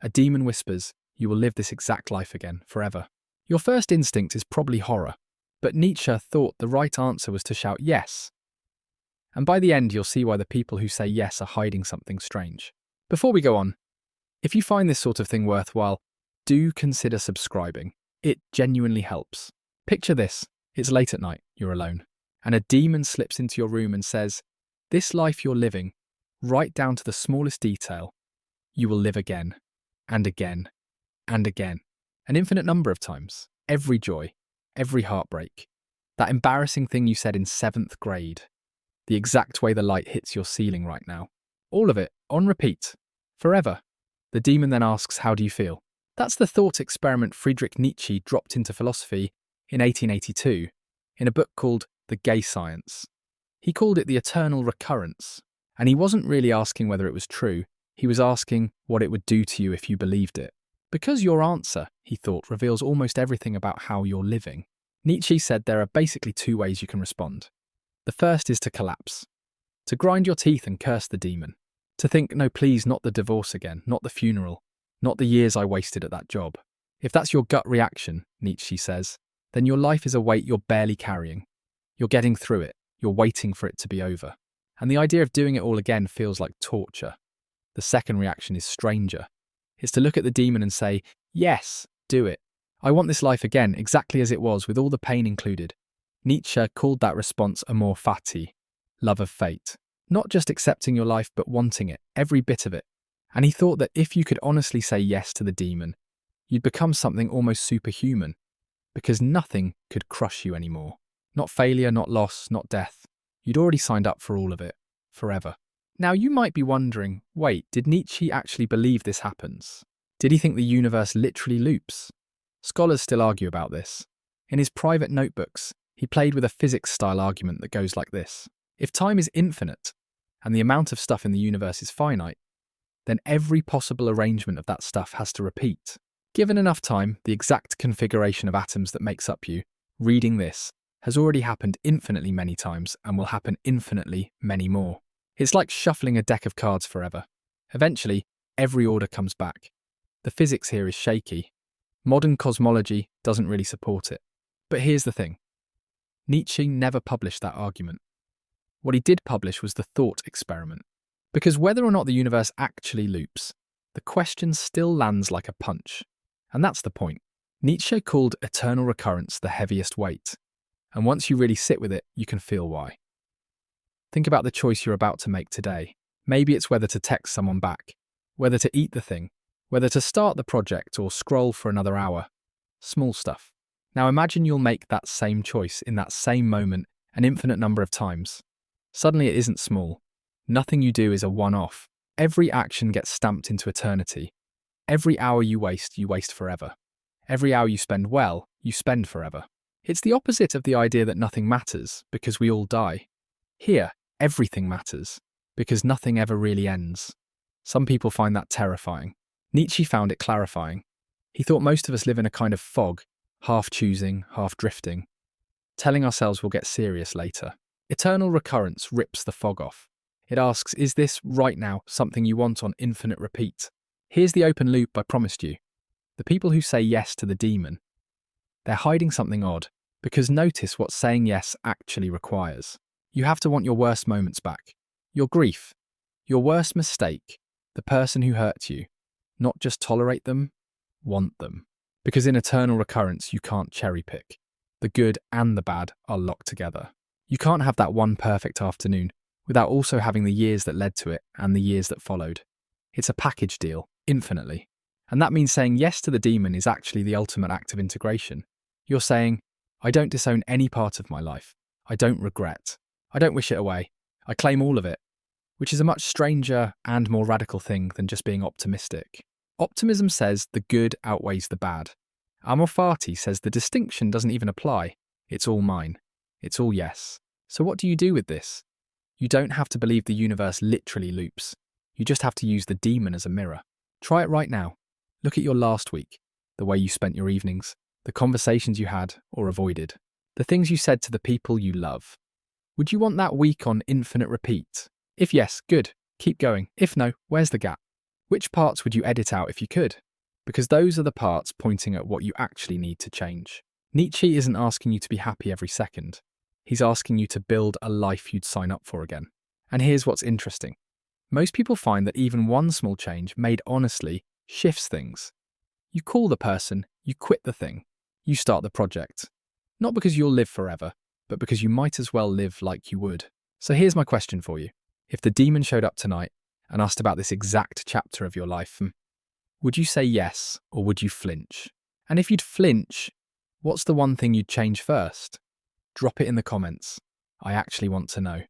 A demon whispers, you will live this exact life again, forever. Your first instinct is probably horror, but Nietzsche thought the right answer was to shout yes. And by the end, you'll see why the people who say yes are hiding something strange. Before we go on, if you find this sort of thing worthwhile, do consider subscribing. It genuinely helps. Picture this, it's late at night, you're alone, and a demon slips into your room and says, this life you're living, right down to the smallest detail, you will live again, and again, and again, an infinite number of times, every joy, every heartbreak, that embarrassing thing you said in 7th grade, the exact way the light hits your ceiling right now, all of it, on repeat, forever. The demon then asks, how do you feel? That's the thought experiment Friedrich Nietzsche dropped into philosophy in 1882 in a book called The Gay Science. He called it the eternal recurrence, and he wasn't really asking whether it was true, he was asking what it would do to you if you believed it. Because your answer, he thought, reveals almost everything about how you're living. Nietzsche said there are basically 2 ways you can respond. The first is to collapse, to grind your teeth and curse the demon, to think, no please, not the divorce again, not the funeral, not the years I wasted at that job. If that's your gut reaction, Nietzsche says, then your life is a weight you're barely carrying. You're getting through it, you're waiting for it to be over. And the idea of doing it all again feels like torture. The second reaction is stranger. It's to look at the demon and say, yes, do it. I want this life again, exactly as it was, with all the pain included. Nietzsche called that response Amor Fati, love of fate. Not just accepting your life, but wanting it, every bit of it. And he thought that if you could honestly say yes to the demon, you'd become something almost superhuman, because nothing could crush you anymore. Not failure, not loss, not death. You'd already signed up for all of it, forever. Now you might be wondering, wait, did Nietzsche actually believe this happens? Did he think the universe literally loops? Scholars still argue about this. In his private notebooks, he played with a physics-style argument that goes like this. If time is infinite, and the amount of stuff in the universe is finite, then every possible arrangement of that stuff has to repeat. Given enough time, the exact configuration of atoms that makes up you, reading this, has already happened infinitely many times and will happen infinitely many more. It's like shuffling a deck of cards forever. Eventually, every order comes back. The physics here is shaky. Modern cosmology doesn't really support it. But here's the thing. Nietzsche never published that argument. What he did publish was the thought experiment. Because whether or not the universe actually loops, the question still lands like a punch. And that's the point. Nietzsche called eternal recurrence the heaviest weight. And once you really sit with it, you can feel why. Think about the choice you're about to make today. Maybe it's whether to text someone back, whether to eat the thing, whether to start the project or scroll for another hour. Small stuff. Now imagine you'll make that same choice in that same moment an infinite number of times. Suddenly it isn't small. Nothing you do is a one-off. Every action gets stamped into eternity. Every hour you waste forever. Every hour you spend well, you spend forever. It's the opposite of the idea that nothing matters, because we all die. Here, everything matters, because nothing ever really ends. Some people find that terrifying. Nietzsche found it clarifying. He thought most of us live in a kind of fog, half choosing, half drifting, telling ourselves we'll get serious later. Eternal recurrence rips the fog off. It asks, is this, right now, something you want on infinite repeat? Here's the open loop I promised you. The people who say yes to the demon, they're hiding something odd, because notice what saying yes actually requires. You have to want your worst moments back. Your grief, your worst mistake, the person who hurt you. Not just tolerate them, want them. Because in eternal recurrence, you can't cherry pick. The good and the bad are locked together. You can't have that one perfect afternoon without also having the years that led to it and the years that followed. It's a package deal, infinitely. And that means saying yes to the demon is actually the ultimate act of integration. You're saying, I don't disown any part of my life. I don't regret. I don't wish it away. I claim all of it, which is a much stranger and more radical thing than just being optimistic. Optimism says the good outweighs the bad. Amor Fati says the distinction doesn't even apply. It's all mine. It's all yes. So what do you do with this? You don't have to believe the universe literally loops. You just have to use the demon as a mirror. Try it right now. Look at your last week, the way you spent your evenings, the conversations you had or avoided, the things you said to the people you love. Would you want that week on infinite repeat? If yes, good, keep going. If no, where's the gap? Which parts would you edit out if you could? Because those are the parts pointing at what you actually need to change. Nietzsche isn't asking you to be happy every second. He's asking you to build a life you'd sign up for again. And here's what's interesting. Most people find that even one small change, made honestly, shifts things. You call the person, you quit the thing, you start the project. Not because you'll live forever, but because you might as well live like you would. So here's my question for you. If the demon showed up tonight and asked about this exact chapter of your life, would you say yes or would you flinch? And if you'd flinch, what's the one thing you'd change first? Drop it in the comments. I actually want to know.